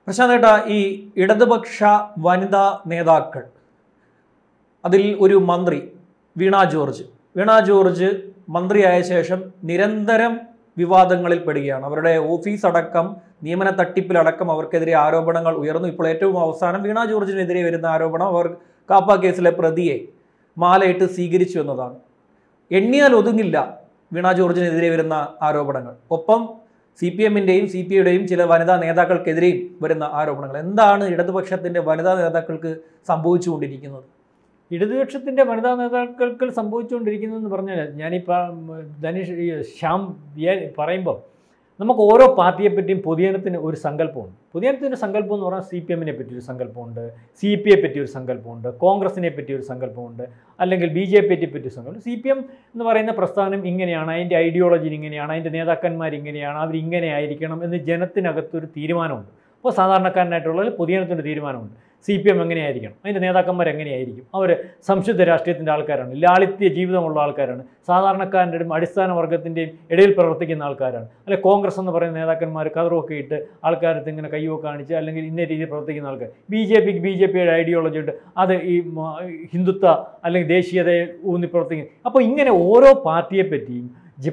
പ്രശാന്തേട്ടാ, ഈ ഇടതുപക്ഷ വനിതാ നേതാക്കൾ, അതിൽ ഒരു മന്ത്രി വീണ ജോർജ് മന്ത്രിയായ ശേഷം നിരന്തരം വിവാദങ്ങളിൽ പെടുകയാണ്. അവരുടെ ഓഫീസ് അടക്കം നിയമന തട്ടിപ്പിലടക്കം അവർക്കെതിരെ ആരോപണങ്ങൾ ഉയർന്നു. ഇപ്പോൾ ഏറ്റവും അവസാനം വീണ ജോർജിനെതിരെ വരുന്ന ആരോപണം അവർ കാപ്പ കേസിലെ പ്രതിയെ മാലയിട്ട് സ്വീകരിച്ചു എന്നതാണ്. എണ്ണിയാൽ ഒതുങ്ങില്ല വീണ ജോർജിനെതിരെ വരുന്ന ആരോപണങ്ങൾ. ഒപ്പം CPM-ൻ്റെയും CPI-യുടെയും ചില വനിതാ നേതാക്കൾക്കെതിരെയും വരുന്ന ആരോപണങ്ങൾ. എന്താണ് ഇടതുപക്ഷത്തിൻ്റെ വനിതാ നേതാക്കൾക്ക് സംഭവിച്ചുകൊണ്ടിരിക്കുന്നത്? ഇടതുപക്ഷത്തിൻ്റെ വനിതാ നേതാക്കൾക്ക് സംഭവിച്ചുകൊണ്ടിരിക്കുന്നതെന്ന് പറഞ്ഞാൽ ശ്യാം പറയുമ്പോൾ നമുക്ക് ഓരോ പാർട്ടിയെപ്പറ്റിയും പൊതുജനത്തിന് ഒരു സങ്കല്പമുണ്ട്. പൊതുജനത്തിൻ്റെ സങ്കല്പം എന്ന് പറഞ്ഞാൽ CPM-നെ പറ്റി ഒരു സങ്കല്പമുണ്ട്, CPI പറ്റി ഒരു സങ്കല്പമുണ്ട്, കോൺഗ്രസിനെ പറ്റി ഒരു സങ്കല്പമുണ്ട്, അല്ലെങ്കിൽ BJP-യെ പറ്റി ഒരു സങ്കല്പം. CPM എന്ന് പറയുന്ന പ്രസ്ഥാനം ഇങ്ങനെയാണ്, അതിൻ്റെ ഐഡിയോളജി ഇങ്ങനെയാണ്, അതിൻ്റെ നേതാക്കന്മാർ ഇങ്ങനെയാണ്, അവരിങ്ങനെ ആയിരിക്കണം എന്ന് ജനത്തിനകത്തൊരു തീരുമാനമുണ്ട്. അപ്പോൾ സാധാരണക്കാരനായിട്ടുള്ള പൊതുജനത്തിൻ്റെ തീരുമാനമുണ്ട്. CPM എങ്ങനെയായിരിക്കണം, അതിൻ്റെ നേതാക്കന്മാർ എങ്ങനെയായിരിക്കും, അവർ സംശുദ്ധ രാഷ്ട്രീയത്തിൻ്റെ ആൾക്കാരാണ്, ലാളിത്യ ജീവിതമുള്ള ആൾക്കാരാണ്, സാധാരണക്കാരൻ്റെയും അടിസ്ഥാന വർഗത്തിൻ്റെയും ഇടയിൽ പ്രവർത്തിക്കുന്ന ആൾക്കാരാണ്. അല്ലെ കോൺഗ്രസ് എന്ന് പറയുന്ന നേതാക്കന്മാർ കതറൊക്കെ ഇട്ട് ആൾക്കാരത്ത് ഇങ്ങനെ കയ്യൊക്കെ കാണിച്ച് അല്ലെങ്കിൽ ഇന്ന രീതിയിൽ പ്രവർത്തിക്കുന്ന ആൾക്കാർ. BJPയുടെ ഐഡിയോളജി ഉണ്ട്, അത് ഈ ഹിന്ദുത്വ അല്ലെങ്കിൽ ദേശീയതയെ ഊന്നി പ്രവർത്തിക്കുന്നു. അപ്പോൾ ഇങ്ങനെ ഓരോ പാർട്ടിയെപ്പറ്റിയും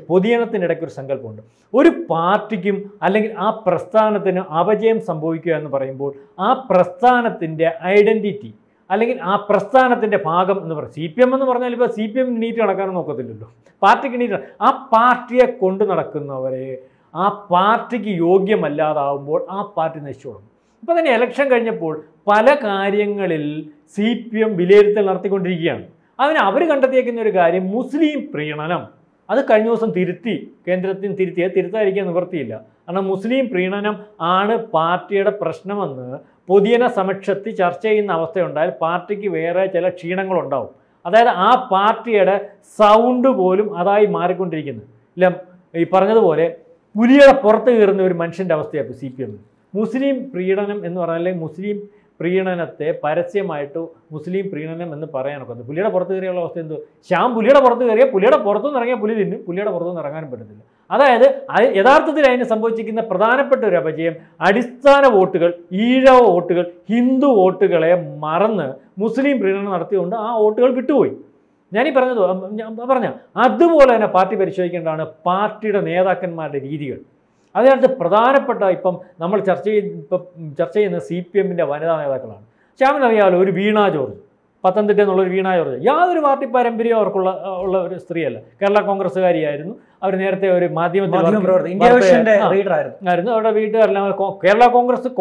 പൊതുജനത്തിനിടയ്ക്ക് ഒരു സങ്കല്പമുണ്ട്. ഒരു പാർട്ടിക്കും അല്ലെങ്കിൽ ആ പ്രസ്ഥാനത്തിന് അപജയം സംഭവിക്കുക എന്ന് പറയുമ്പോൾ ആ പ്രസ്ഥാനത്തിൻ്റെ ഐഡൻറ്റിറ്റി അല്ലെങ്കിൽ ആ പ്രസ്ഥാനത്തിൻ്റെ ഭാഗം എന്ന് പറയും. CPM എന്ന് പറഞ്ഞാൽ ഇപ്പോൾ CPM നീറ്റ് നടക്കാനും നോക്കത്തില്ലല്ലോ, പാർട്ടിക്ക് നീറ്റ്. ആ പാർട്ടിയെ കൊണ്ടു നടക്കുന്നവരെ ആ പാർട്ടിക്ക് യോഗ്യമല്ലാതാവുമ്പോൾ ആ പാർട്ടി നശിച്ചു തുടങ്ങും. ഇപ്പോൾ തന്നെ ഇലക്ഷൻ കഴിഞ്ഞപ്പോൾ പല കാര്യങ്ങളിൽ CPM വിലയിരുത്തൽ നടത്തിക്കൊണ്ടിരിക്കുകയാണ്. അതിന് അവർ കണ്ടെത്തിയേക്കുന്ന ഒരു കാര്യം മുസ്ലിം പ്രീണനം. അത് കഴിഞ്ഞ ദിവസം കേന്ദ്രത്തിന് തിരുത്താതിരിക്കാൻ നിവൃത്തിയില്ല. കാരണം മുസ്ലിം പ്രീണനം ആണ് പാർട്ടിയുടെ പ്രശ്നമെന്ന് പൊതുജന സമക്ഷത്തിൽ ചർച്ച ചെയ്യുന്ന അവസ്ഥയുണ്ടായാൽ പാർട്ടിക്ക് വേറെ ചില ക്ഷീണങ്ങളുണ്ടാവും. അതായത് ആ പാർട്ടിയുടെ സൗണ്ട് പോലും അതായി മാറിക്കൊണ്ടിരിക്കുന്നു. ഇല്ല, ഈ പറഞ്ഞതുപോലെ പുലിയുടെ പുറത്ത് കയറുന്ന ഒരു മനുഷ്യൻ്റെ അവസ്ഥയാണ് CPM. മുസ്ലിം പ്രീണനം എന്ന് പറഞ്ഞാൽ മുസ്ലിം പ്രീണനത്തെ പരസ്യമായിട്ട് മുസ്ലിം പ്രീണനം എന്ന് പറയാനൊക്കെ പുലിയുടെ പുറത്ത് കയറിയുള്ള അവസ്ഥ എന്തോ? ശ്യാം പുലിയുടെ പുറത്ത് കയറിയാൽ പുലിയുടെ പുറത്തുനിന്ന് ഇറങ്ങിയാൽ പുലി തിന്നും, പുലിയുടെ പുറത്തുനിന്ന് ഇറങ്ങാനും പറ്റത്തില്ല. അതായത് യഥാർത്ഥത്തിൽ അതിന് സംഭവിച്ചിരിക്കുന്ന പ്രധാനപ്പെട്ട ഒരു അപജയം അടിസ്ഥാന വോട്ടുകൾ, ഈഴവ വോട്ടുകൾ, ഹിന്ദു വോട്ടുകളെ മറന്ന് മുസ്ലിം പ്രീണനം നടത്തിയതുകൊണ്ട് ആ വോട്ടുകൾ വിട്ടുപോയി. ഞാനീ പറഞ്ഞ അതുപോലെ തന്നെ പാർട്ടി പരിശോധിക്കേണ്ടതാണ് പാർട്ടിയുടെ നേതാക്കന്മാരുടെ രീതികൾ. അതിനകത്ത് പ്രധാനപ്പെട്ട ഇപ്പം നമ്മൾ ചർച്ച ചെയ്യുന്ന CPM-ൻ്റെ വനിതാ നേതാക്കളാണ്. ശ്യാമിനറിയാമല്ലോ, ഒരു വീണ ജോർജ്, പത്തനംതിട്ട എന്നുള്ളൊരു വീണ ജോർജ് യാതൊരു പാർട്ടി പാരമ്പര്യം അവർക്കുള്ള ഒരു സ്ത്രീയല്ല. കേരള കോൺഗ്രസ്സുകാരിയായിരുന്നു. അവർ നേരത്തെ ഒരു മാധ്യമത്തിൽ ആയിരുന്നു. അവരുടെ വീട്ടുകാരെല്ലാം കേരള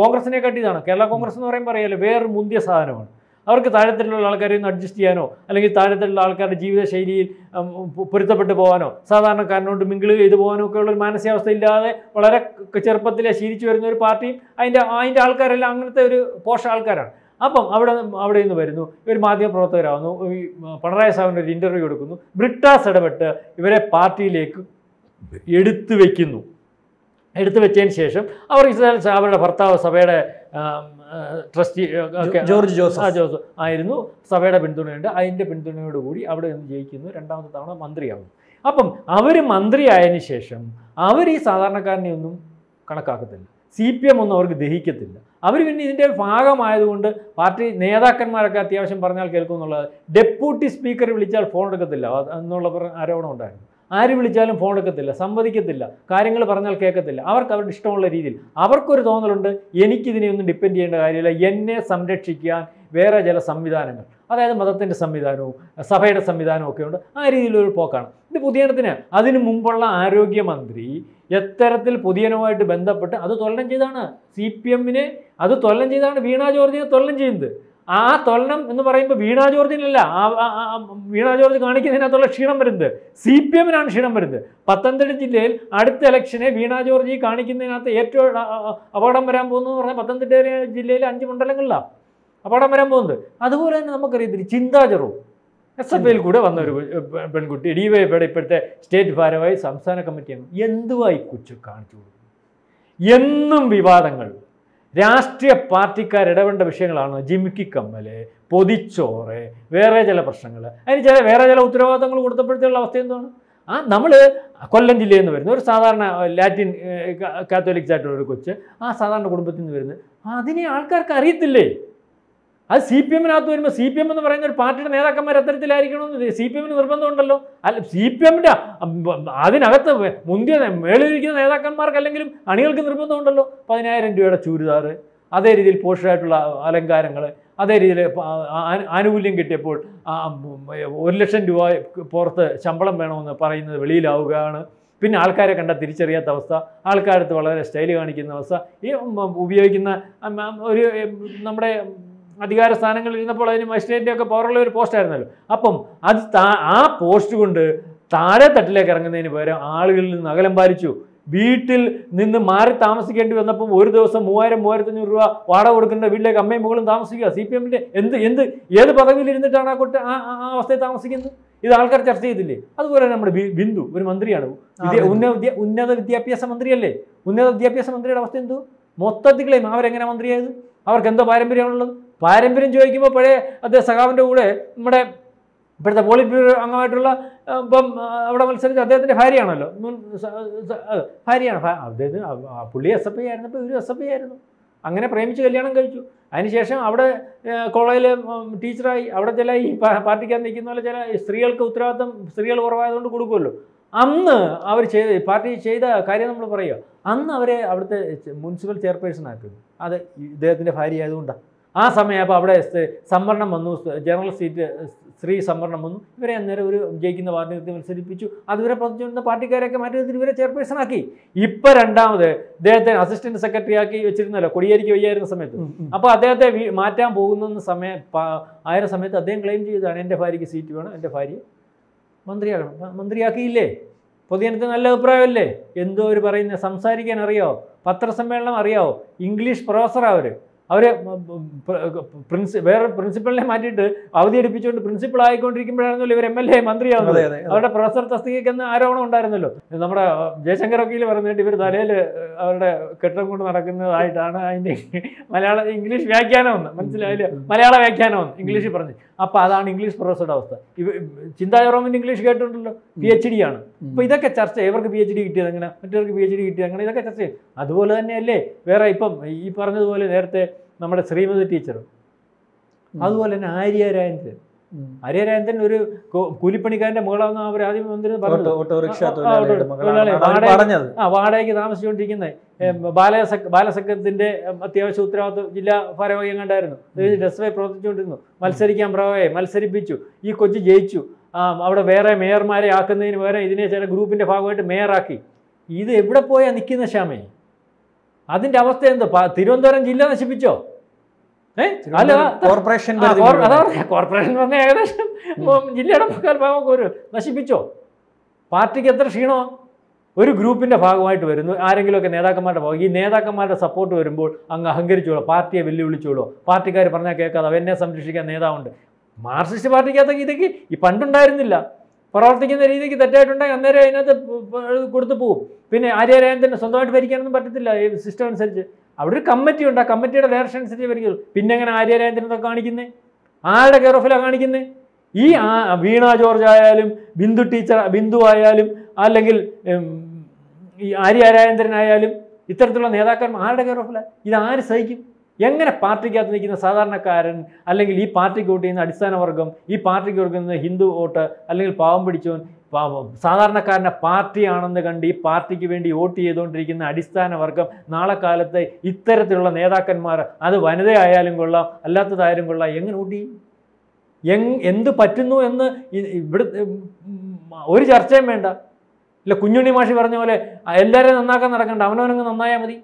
കോൺഗ്രസിനെ കാട്ടിയതാണ്. കേരള കോൺഗ്രസ് എന്ന് പറയുമ്പോൾ അറിയാലോ, വേറെ മുന്തിയ സാധനമാണ്. അവർക്ക് താഴത്തിലുള്ള ആൾക്കാരെ ഒന്ന് അഡ്ജസ്റ്റ് ചെയ്യാനോ അല്ലെങ്കിൽ താഴത്തിലുള്ള ആൾക്കാരുടെ ജീവിതശൈലിയിൽ പൊരുത്തപ്പെട്ടു പോകാനോ സാധാരണക്കാരനോട് മിങ്കിൾ ചെയ്തു പോകാനോ ഒക്കെ ഉള്ളൊരു മാനസികാവസ്ഥ ഇല്ലാതെ വളരെ ചെറുപ്പത്തിലെ ശീലിച്ചു വരുന്ന ഒരു പാർട്ടിയും അതിൻ്റെ ആൾക്കാരെല്ലാം അങ്ങനത്തെ ഒരു പോഷ ആൾക്കാരാണ്. അപ്പം അവിടെ നിന്ന് വരുന്നു, ഇവർ മാധ്യമപ്രവർത്തകരാകുന്നു, പിണറായി സാഹിബിൻ്റെ ഒരു ഇൻ്റർവ്യൂ എടുക്കുന്നു, ബ്രിട്ടാസ് ഇടപെട്ട് ഇവരെ പാർട്ടിയിലേക്ക് എടുത്തു വെച്ചതിന് ശേഷം അവർ അവരുടെ ഭർത്താവ് സഭയുടെ ട്രസ്റ്റി ജോർജ് ആയിരുന്നു. സഭയുടെ പിന്തുണയുണ്ട്. അതിൻ്റെ പിന്തുണയോടുകൂടി അവിടെ നിന്ന് ജയിക്കുന്നു, രണ്ടാമത്തെ തവണ മന്ത്രിയാകുന്നു. അപ്പം അവർ മന്ത്രിയായതിനു ശേഷം അവർ ഈ സാധാരണക്കാരനെ ഒന്നും കണക്കാക്കത്തില്ല. CPM ഒന്നും അവർക്ക് ദഹിക്കത്തില്ല. അവർ പിന്നെ ഇതിൻ്റെ ഭാഗമായതുകൊണ്ട് പാർട്ടി നേതാക്കന്മാരൊക്കെ അത്യാവശ്യം പറഞ്ഞാൽ കേൾക്കും എന്നുള്ളത്. ഡെപ്യൂട്ടി സ്പീക്കർ വിളിച്ചാൽ ഫോൺ എടുക്കത്തില്ല എന്നുള്ള ആരോപണം ഉണ്ടായിരുന്നു. ആര് വിളിച്ചാലും ഫോൺ എടുക്കത്തില്ല, സംവദിക്കത്തില്ല, കാര്യങ്ങൾ പറഞ്ഞാൽ കേൾക്കത്തില്ല. അവർക്ക് അവരുടെ ഇഷ്ടമുള്ള രീതിയിൽ അവർക്കൊരു തോന്നലുണ്ട്, എനിക്കിതിനെയൊന്നും ഡിപ്പെൻഡ് ചെയ്യേണ്ട കാര്യമില്ല, എന്നെ സംരക്ഷിക്കാൻ വേറെ ചില സംവിധാനങ്ങൾ, അതായത് മതത്തിൻ്റെ സംവിധാനവും സഭയുടെ സംവിധാനവും ഒക്കെ ഉണ്ട്. ആ രീതിയിലൊരു പോക്കാണ് ഇത് പൊതുജനത്തിന്. അതിനു മുമ്പുള്ള ആരോഗ്യമന്ത്രി എത്തരത്തിൽ പൊതുജനവുമായിട്ട് ബന്ധപ്പെട്ട് അത് തൊല്ലം ചെയ്താണ് CPM-നെ, അത് തൊല്ലം ചെയ്താണ് വീണ ജോർജിനെ തൊല്ലം ചെയ്യുന്നത്. ആ തൊല്ലം എന്ന് പറയുമ്പോൾ വീണ ജോർജിനല്ല, വീണ ജോർജ് കാണിക്കുന്നതിനകത്തുള്ള ക്ഷീണം വരുന്നത് CPM-നാണ് ക്ഷീണം വരുന്നത്. പത്തനംതിട്ട ജില്ലയിൽ അടുത്ത ഇലക്ഷനെ വീണ ജോർജ് കാണിക്കുന്നതിനകത്ത് ഏറ്റവും അപകടം വരാൻ പോകുന്നതെന്ന് പറഞ്ഞാൽ പത്തനംതിട്ട ജില്ലയിലെ 5 മണ്ഡലങ്ങളിലാണ് അപകടം വരാൻ പോകുന്നത്. അതുപോലെ തന്നെ നമുക്കറിയത്തില്ല, ചിന്താജറു SFIയിൽ കൂടെ വന്ന ഒരു പെൺകുട്ടി DYFIയുടെ ഇപ്പോഴത്തെ സ്റ്റേറ്റ് ഭാരവാഹി, സംസ്ഥാന കമ്മിറ്റിയാണ്. എന്തുവായി കൊച്ചു കാണിച്ചു കൊടുക്കുന്നത്? എന്നും വിവാദങ്ങൾ, രാഷ്ട്രീയ പാർട്ടിക്കാർ ഇടപെടേണ്ട വിഷയങ്ങളാണ്. ജിമിക്കി കമ്മല്, പൊതിച്ചോറ്, വേറെ ചില പ്രശ്നങ്ങൾ, അതിന് വേറെ ചില ഉത്തരവാദിത്തങ്ങൾ കൊടുത്തപ്പോഴത്തേക്കുള്ള അവസ്ഥ എന്താണ്? നമ്മൾ കൊല്ലം ജില്ലയിൽ നിന്ന് വരുന്ന ഒരു സാധാരണ ലാറ്റിൻ കാത്തോലിക്സ് ആയിട്ടുള്ള ഒരു കൊച്ച് ആ സാധാരണ കുടുംബത്തിൽ നിന്ന് വരുന്നത് അതിനെ ആൾക്കാർക്ക് അറിയത്തില്ലേ? അത് സി പി എമ്മിനകത്ത് വരുമ്പോൾ സി പി എം എന്ന് പറയുന്ന ഒരു പാർട്ടിയുടെ നേതാക്കന്മാർ അത്തരത്തിലായിരിക്കണമെന്ന് സി പി എമ്മിന് നിർബന്ധമുണ്ടല്ലോ. അല്ല, സി പി എമ്മിൻ്റെ അതിനകത്ത് മുന്തിയ മേളിലിരിക്കുന്ന നേതാക്കന്മാർക്ക് അല്ലെങ്കിലും അണികൾക്ക് നിർബന്ധമുണ്ടല്ലോ. 10,000 രൂപയുടെ ചൂരിദാർ, അതേ രീതിയിൽ പോഷായിട്ടുള്ള അലങ്കാരങ്ങൾ, അതേ രീതിയിൽ ആനുകൂല്യം കിട്ടിയപ്പോൾ 1,00,000 രൂപ പുറത്ത് ശമ്പളം വേണമെന്ന് പറയുന്നത് വെളിയിലാവുകയാണ്. പിന്നെ ആൾക്കാരെ കണ്ടാൽ തിരിച്ചറിയാത്ത അവസ്ഥ, ആൾക്കാരടുത്ത് വളരെ സ്റ്റൈൽ കാണിക്കുന്ന അവസ്ഥ, ഈ ഉപയോഗിക്കുന്ന ഒരു നമ്മുടെ അധികാര സ്ഥാനങ്ങളിൽ ഇരുന്നപ്പോൾ അതിന് മജിസ്ട്രേറ്റിൻ്റെ ഒക്കെ പവറുള്ള ഒരു പോസ്റ്റായിരുന്നല്ലോ. അപ്പം അത് ആ പോസ്റ്റ് കൊണ്ട് താഴെ തട്ടിലേക്ക് ഇറങ്ങുന്നതിന് പകരം ആളുകളിൽ നിന്ന് അകലം പാലിച്ചു. വീട്ടിൽ നിന്ന് മാറി താമസിക്കേണ്ടി വന്നപ്പം ഒരു ദിവസം 3,000-3,500 രൂപ വാടക കൊടുക്കേണ്ട വീട്ടിലേക്ക് അമ്മയും മകളും താമസിക്കുക. സി പി എമ്മിൻ്റെ ഏത് പദവിയിൽ ഇരുന്നിട്ടാണ് ആ അവസ്ഥയിൽ താമസിക്കുന്നത്? ഇത് ആൾക്കാർ ചർച്ച ചെയ്തില്ലേ? അതുപോലെ നമ്മുടെ ബിന്ദു ഒരു മന്ത്രിയാണ്, ഉന്നത വിദ്യാഭ്യാസ മന്ത്രിയല്ലേ. ഉന്നത വിദ്യാഭ്യാസ മന്ത്രിയുടെ അവസ്ഥ എന്തോ മൊത്തത്തിൽ ക്ലെയിം. അവരെങ്ങനെ മന്ത്രിയായത്? അവർക്ക് എന്തോ പാരമ്പര്യമാണുള്ളത്? പാരമ്പര്യം ചോദിക്കുമ്പോൾ പഴയ അദ്ദേഹം സഖാവിൻ്റെ കൂടെ നമ്മുടെ ഇപ്പോഴത്തെ പോളിറ്റ് ബ്യൂറോ അംഗമായിട്ടുള്ള ഇപ്പം അവിടെ മത്സരിച്ച് അദ്ദേഹത്തിൻ്റെ ഭാര്യയാണല്ലോ, ഭാര്യയാണ് അദ്ദേഹത്തിന്. പുള്ളി SFI ആയിരുന്നപ്പോൾ ഇവരും SFI ആയിരുന്നു. അങ്ങനെ പ്രേമിച്ച് കല്യാണം കഴിച്ചു. അതിനുശേഷം അവിടെ കോളേജിൽ ടീച്ചറായി. അവിടെ ചില ഈ പാർട്ടിക്കകത്ത് നിൽക്കുന്ന പോലെ ചില സ്ത്രീകൾക്ക് ഉത്തരവാദിത്തം സ്ത്രീകൾ കുറവായതുകൊണ്ട് കൊടുക്കുമല്ലോ. അന്ന് അവർ പാർട്ടി ചെയ്ത കാര്യം നമ്മൾ പറയുക, അന്ന് അവരെ അവിടുത്തെ മുനിസിപ്പൽ ചെയർപേഴ്സൺ ആക്കുന്നു. അത് ഇദ്ദേഹത്തിൻ്റെ ഭാര്യ ആയതുകൊണ്ടാണ്. ആ സമയമായപ്പോൾ അവിടെ സംവരണം വന്നു, ജനറൽ സീറ്റ് സ്ത്രീ സംവരണം വന്നു. ഇവരെ അന്നേരം ഒരു ജയിക്കുന്ന പാർട്ടി നിർത്തി മത്സരിപ്പിച്ചു. അതുവരെ പ്രവർത്തിച്ചുകൊണ്ടിരുന്ന പാർട്ടിക്കാരൊക്കെ മാറ്റി നിർത്തി ഇവരെ ചെയർപേഴ്സൺ ആക്കി. ഇപ്പം രണ്ടാമത് അദ്ദേഹത്തെ അസിസ്റ്റന്റ് സെക്രട്ടറി ആക്കി വെച്ചിരുന്നല്ലോ കോടിയേരിക്ക് വയ്യായിരുന്ന സമയത്ത്. അപ്പോൾ അദ്ദേഹത്തെ മാറ്റാൻ പോകുന്ന സമയത്ത് അദ്ദേഹം ക്ലെയിം ചെയ്തതാണ് എൻ്റെ ഭാര്യയ്ക്ക് സീറ്റ് വേണം, എൻ്റെ ഭാര്യ മന്ത്രിയാകണം. മന്ത്രിയാക്കിയില്ലേ? പൊതുജനത്തിന് നല്ല അഭിപ്രായമല്ലേ? എന്തോ അവർ പറയുന്നത്, സംസാരിക്കാൻ അറിയാവോ, പത്രസമ്മേളനം അറിയാവോ, ഇംഗ്ലീഷ് പ്രൊഫസറാണ് അവർ വേറെ പ്രിൻസിപ്പളിനെ മാറ്റിയിട്ട് അവധി എടുപ്പിച്ചുകൊണ്ട് പ്രിൻസിപ്പൾ ആയിക്കൊണ്ടിരിക്കുമ്പോഴായിരുന്നല്ലോ ഇവർ MLA മന്ത്രിയാവുന്നത്. അവരുടെ പ്രൊഫസർ തസ്തികയ്ക്കെന്ന് ആരോപണം ഉണ്ടായിരുന്നല്ലോ. നമ്മുടെ ജയശങ്കർ വക്കീൽ പറഞ്ഞിട്ട് ഇവർ തലയിൽ അവരുടെ കെട്ടം കൊണ്ട് നടക്കുന്നതായിട്ടാണ് അതിൻ്റെ ഇംഗ്ലീഷ് വ്യാഖ്യാനം ഒന്ന് മനസ്സിലായില്ല, മലയാള വ്യാഖ്യാനം ഒന്ന് ഇംഗ്ലീഷിൽ പറഞ്ഞു. അപ്പോൾ അതാണ് ഇംഗ്ലീഷ് പ്രൊഫസറുടെ അവസ്ഥ. ചിന്താ ജെറോമിൻ്റെ ഇംഗ്ലീഷ് കേട്ടിട്ടുണ്ടല്ലോ, PhD ആണ്. അപ്പോൾ ഇതൊക്കെ ചർച്ച ചെയ്യും. ഇവർക്ക് PhD കിട്ടിയത് എങ്ങനെ, മറ്റവർക്ക് PhD കിട്ടിയത് അങ്ങനെ, ഇതൊക്കെ ചർച്ച ചെയ്യും. അതുപോലെ തന്നെയല്ലേ വേറെ ഇപ്പം ഈ പറഞ്ഞതുപോലെ നേരത്തെ നമ്മുടെ ശ്രീമതി ടീച്ചർ, അതുപോലെ തന്നെ ആര്യരാജേന്ദ്രൻ ഒരു കൂലിപ്പണിക്കാരൻ്റെ മകളാണെന്ന് അവർ ആദ്യം വന്നിരുന്നു വാടകയ്ക്ക് താമസിച്ചുകൊണ്ടിരിക്കുന്നത്. ബാലസംഘത്തിൻ്റെ അത്യാവശ്യ ഉത്തരവാദിത്വം ജില്ലാ ഭാരവാഹി കണ്ടായിരുന്നു. ഡെസ്വേ പ്രവർത്തിച്ചുകൊണ്ടിരുന്നു. മത്സരിക്കാൻ മത്സരിപ്പിച്ചു. ഈ കൊച്ചു ജയിച്ചു. അവിടെ വേറെ മേയർമാരെ ആക്കുന്നതിന് പകരം ഇതിനെ ചില ഗ്രൂപ്പിൻ്റെ ഭാഗമായിട്ട് മേയറാക്കി. ഇത് എവിടെ പോയാൽ നിൽക്കുന്ന ശ്യാമേ? അതിൻ്റെ അവസ്ഥ എന്തോ? തിരുവനന്തപുരം ജില്ല നശിപ്പിച്ചോ? അല്ല, കോർപ്പറേഷൻ പറഞ്ഞ ഏകദേശം ജില്ലയുടെ മുക്കാൽ ഭാഗമൊക്കെ ഒരു നശിപ്പിച്ചോ? പാർട്ടിക്ക് എത്ര ക്ഷീണമോ? ഒരു ഗ്രൂപ്പിൻ്റെ ഭാഗമായിട്ട് വരുന്നു ആരെങ്കിലുമൊക്കെ നേതാക്കന്മാരുടെ ഭാഗം. ഈ നേതാക്കന്മാരുടെ സപ്പോർട്ട് വരുമ്പോൾ അങ്ങ് അഹങ്കരിച്ചോളൂ, പാർട്ടിയെ വെല്ലുവിളിച്ചോളൂ. പാർട്ടിക്കാർ പറഞ്ഞാൽ കേൾക്കാതെ എന്നെ സംരക്ഷിക്കാൻ നേതാവുണ്ട്. മാർക്സിസ്റ്റ് പാർട്ടിക്കകത്തൊക്കെ ഇതൊക്കെ ഈ പണ്ടുണ്ടായിരുന്നില്ല. പ്രവർത്തിക്കുന്ന രീതിക്ക് തെറ്റായിട്ടുണ്ടെങ്കിൽ അന്നേരം അതിനകത്ത് കൊടുത്തു പോകും. പിന്നെ ആര്യരാജേന്ദ്രന് സ്വന്തമായിട്ട് ഭരിക്കാനൊന്നും പറ്റത്തില്ല ഈ സിസ്റ്റം അനുസരിച്ച്. അവിടെ ഒരു കമ്മിറ്റി ഉണ്ട്, ആ കമ്മിറ്റിയുടെ ഡയറക്ഷൻ അനുസരിച്ച് ഭരിക്കുള്ളൂ. പിന്നെ എങ്ങനെ ആര്യരാജേന്ദ്രനൊക്കെ കാണിക്കുന്നത്? ആരുടെ കെയർ ഓഫിലാണ് കാണിക്കുന്നത്? ഈ വീണ ജോർജ് ആയാലും ബിന്ദു ആയാലും അല്ലെങ്കിൽ ഈ ആര്യരാജേന്ദ്രനായാലും ഇത്തരത്തിലുള്ള നേതാക്കന്മാർ ആരുടെ കെയർ ഓഫിലാണ്? ഇതാര് സഹിക്കും? എങ്ങനെ പാർട്ടിക്കകത്ത് നിൽക്കുന്ന സാധാരണക്കാരൻ അല്ലെങ്കിൽ ഈ പാർട്ടിക്ക് വോട്ട് ചെയ്യുന്ന അടിസ്ഥാന വർഗം, ഈ പാർട്ടിക്ക് കൊടുക്കുന്ന ഹിന്ദു വോട്ട് അല്ലെങ്കിൽ പാവം പിടിച്ചവൻ സാധാരണക്കാരൻ്റെ പാർട്ടിയാണെന്ന് കണ്ട് ഈ പാർട്ടിക്ക് വേണ്ടി വോട്ട് ചെയ്തുകൊണ്ടിരിക്കുന്ന അടിസ്ഥാന വർഗം നാളെ കാലത്ത് ഇത്തരത്തിലുള്ള നേതാക്കന്മാർ, അത് വനിതയായാലും കൊള്ളാം അല്ലാത്തതായാലും കൊള്ളാം, എങ്ങനെ വോട്ട് ചെയ്യും? എന്ത് പറ്റുന്നു എന്ന് ഇവിടെ ഒരു ചർച്ചയും വേണ്ട. ഇല്ല, കുഞ്ഞുണ്ണി മാഷി പറഞ്ഞ പോലെ എല്ലാവരെയും നന്നാക്കാൻ നടക്കണ്ട, അവനവനങ്ങ് നന്നായാൽ മതി.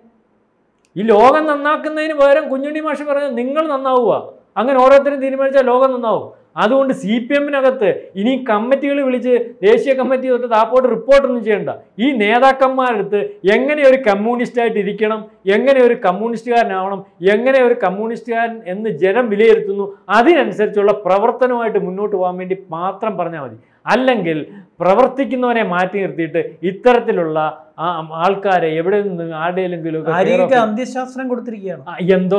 ഈ ലോകം നന്നാക്കുന്നതിന് പകരം കുഞ്ഞുണ്ണി മാഷി പറഞ്ഞാൽ നിങ്ങൾ നന്നാവുക, അങ്ങനെ ഓരോരുത്തരും തീരുമാനിച്ചാൽ ലോകം നന്നാവും. അതുകൊണ്ട് CPM-നകത്ത് ഇനി കമ്മിറ്റികൾ വിളിച്ച് ദേശീയ കമ്മിറ്റി തൊട്ട് താപ്പോട്ട് റിപ്പോർട്ടൊന്നും ചെയ്യണ്ട. ഈ നേതാക്കന്മാരെടുത്ത് എങ്ങനെ ഒരു കമ്മ്യൂണിസ്റ്റായിട്ട് ഇരിക്കണം, എങ്ങനെ ഒരു കമ്മ്യൂണിസ്റ്റുകാരനാവണം, എങ്ങനെ ഒരു കമ്മ്യൂണിസ്റ്റുകാരൻ എന്ന് ജനം വിലയിരുത്തുന്നു, അതിനനുസരിച്ചുള്ള പ്രവർത്തനവുമായിട്ട് മുന്നോട്ട് പോകാൻ വേണ്ടി മാത്രം പറഞ്ഞാൽ മതി. അല്ലെങ്കിൽ പ്രവർത്തിക്കുന്നവനെ മാറ്റി നിർത്തിയിട്ട് ഇത്തരത്തിലുള്ള ആൾക്കാരെ എവിടെ നിന്ന് ആരുടെയെങ്കിലും അന്ത്യശാസ്ത്രം കൊടുത്തിരിക്കുകയാണ്. എന്തോ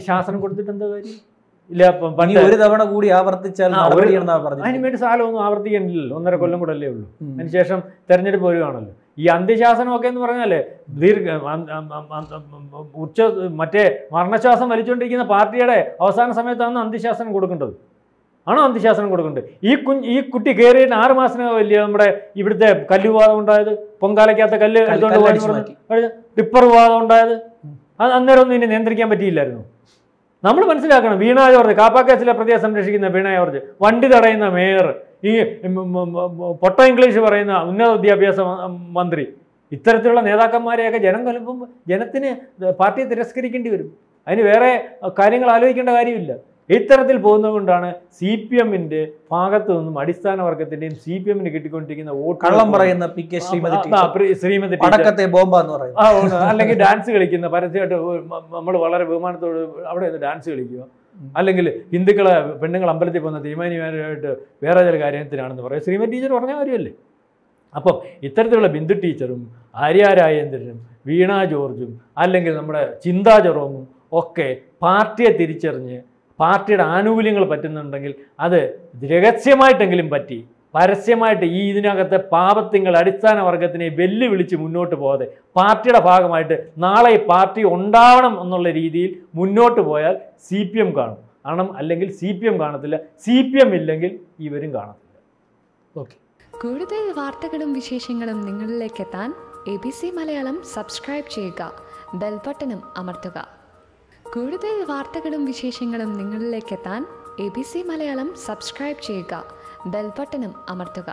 ശാസ്ത്രം കൊടുത്തിട്ട് എന്താ കാര്യം? ഇല്ല ഇനി ഒരു തവണ കൂടി ആവർത്തിച്ചാൽ നടപടിയാണെന്നാണ് പറഞ്ഞത്. അതിനുവേണ്ടി സാലമൊന്നും ആവർത്തിക്കേണ്ടില്ലല്ലോ, 1.5 കൊല്ലം കൂടെ അല്ലേ ഉള്ളൂ. അതിനുശേഷം തെരഞ്ഞെടുപ്പ് വരുവാണല്ലോ. ഈ അന്ത്യശാസനമൊക്കെ എന്ന് പറഞ്ഞാലേ മറ്റേ മരണശ്വാസം വലിച്ചുകൊണ്ടിരിക്കുന്ന പാർട്ടിയുടെ അവസാന സമയത്താണ് അന്ത്യശാസനം കൊടുക്കേണ്ടത്. ആണോ അന്ത്യശാസനം കൊടുക്കേണ്ടത്? ഈ കുട്ടി കയറിയിട്ട് 6 മാസത്തിനകല്ലേ നമ്മുടെ ഇവിടുത്തെ കല്ല് വിവാദം ഉണ്ടായത്, പൊങ്കാലയ്ക്കകത്ത കല്ല് എടുത്തുകൊണ്ട് ടിപ്പർ വിവാദം ഉണ്ടായത്. അന്നേരം ഒന്നും ഇനി നിയന്ത്രിക്കാൻ പറ്റിയില്ലായിരുന്നു. നമ്മൾ മനസ്സിലാക്കണം, വീണ ജോർജ്, കാപ്പ കേസിലെ പ്രതിയെ സംരക്ഷിക്കുന്ന വീണ ജോർജ്, വണ്ടി തടയുന്ന മേയർ, ഈ പൊട്ട ഇംഗ്ലീഷ് പറയുന്ന ഉന്നത വിദ്യാഭ്യാസ മന്ത്രി, ഇത്തരത്തിലുള്ള നേതാക്കന്മാരെയൊക്കെ ജനം കലമ്പുമ്പോൾ ജനത്തിന് പാർട്ടിയെ തിരസ്കരിക്കേണ്ടി വരും. അതിന് വേറെ കാര്യങ്ങൾ ആലോചിക്കേണ്ട കാര്യമില്ല. ഇത്തരത്തിൽ പോകുന്നതുകൊണ്ടാണ് CPM-ന്റെ ഭാഗത്തു നിന്നും അടിസ്ഥാന വർഗത്തിന്റെയും CPM-ന് കിട്ടിക്കൊണ്ടിരിക്കുന്ന വോട്ട് കള്ളം പറയുന്ന ശ്രീമതി അല്ലെങ്കിൽ ഡാൻസ് കളിക്കുന്ന പരസ്യമായിട്ട് നമ്മൾ വളരെ ബഹുമാനത്തോട് അവിടെ ഡാൻസ് കളിക്കുക, അല്ലെങ്കിൽ ഹിന്ദുക്കളെ പെണ്ണുങ്ങൾ അമ്പലത്തിൽ പോകുന്ന തീരുമാനിമാരുമായിട്ട് വേറെ ചില കാര്യത്തിനാണെന്ന് പറയും. ശ്രീമതി ടീച്ചർ പറഞ്ഞ കാര്യമല്ലേ? അപ്പം ഇത്തരത്തിലുള്ള ബിന്ദു ടീച്ചറും ആര്യ രാജേന്ദ്രനും വീണ ജോർജും അല്ലെങ്കിൽ നമ്മുടെ ചിന്താ ജെറോമും ഒക്കെ പാർട്ടിയെ തിരിച്ചറിഞ്ഞ് പാർട്ടിയുടെ ആനുകൂല്യങ്ങൾ പറ്റുന്നുണ്ടെങ്കിൽ അത് രഹസ്യമായിട്ടെങ്കിലും പറ്റി പരസ്യമായിട്ട് ഇതിനകത്തെ പാപത്തിങ്ങൾ അടിസ്ഥാന വർഗത്തിനെ വെല്ലുവിളിച്ച് മുന്നോട്ട് പോകാതെ പാർട്ടിയുടെ ഭാഗമായിട്ട് നാളെ ഈ പാർട്ടി ഉണ്ടാവണം എന്നുള്ള രീതിയിൽ മുന്നോട്ട് പോയാൽ CPM കാണും. അല്ലെങ്കിൽ CPM കാണത്തില്ല, CPM ഇല്ലെങ്കിൽ ഇവരും കാണത്തില്ല. ഓക്കെ. കൂടുതൽ വാർത്തകളും വിശേഷങ്ങളും നിങ്ങളിലേക്ക് എത്താൻ ABC മലയാളം സബ്സ്ക്രൈബ് ചെയ്യുക, ബെൽ ബട്ടണും അമർത്തുക. കൂടുതൽ വാർത്തകളും വിശേഷങ്ങളും നിങ്ങളിലേക്ക് എത്താൻ ABC മലയാളം സബ്സ്ക്രൈബ് ചെയ്യുക, ബെൽ ബട്ടണും അമർത്തുക.